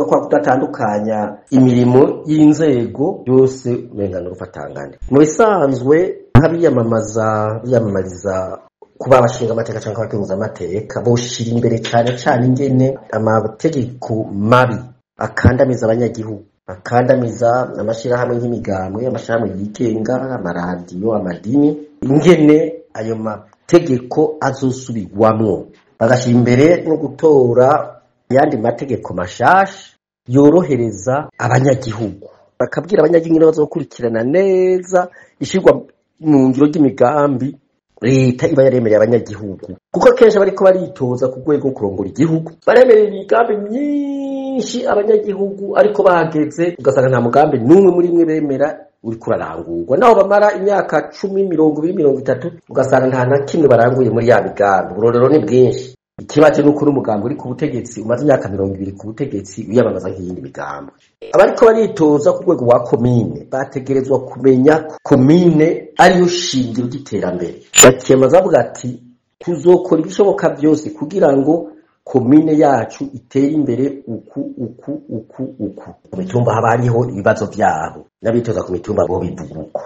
kwa kudatandukanya imirimo y'inzego yose umenga rufatangane mu bisanzwe biyamamariza kuba abashinga amateka canke abakenguza amateka boshira imbere cyane ingene amategeko mabi akandamiza abanyagihugu, akandamiza amashirahamwe nk'imigambwe, amashirahamwe yigenga, amaradiyo, amadini, ingene ayo mategeko azosubirwamwo, bagashira imbere no gutora yandi mategeko mashasha yorohereza abanyagihugu, bakabwira abanyagihugu bazokurikirana neza ishirwa mu ngiro ry'imigambi leta iba yaremereye abanyagihugu, kuko kenshi bariko baritoza ku rwego rwo kurongora igihugu baremereye imigambi myinshi abanyagihugu, ariko bahageze ugasanga nta mugambi n'umwe muri mwe bemera uri kurarangurwa, naho bamara imyaka 10, 20, 30 ugasanga nta na kimwe baranguye muri ya migambi. Urorero ni bwinshi. Ikibazo nuko umugambi uri ku butegetsi umaze imyaka 20 ku butegetsi uyabamaza nk'iyindi migambi. Abariko baritoza ku rwego wa komine bategerezwa kumenya komine ariyo shingiro ry'iterambere, bakiyemaza bavuga ati tuzokora ibishoboka byose kugira ngo komine yacu itere imbere uku. Ku mitumba haba hariho ibibazo byabo, n'abitoza ku mitumba bo bivuga uko.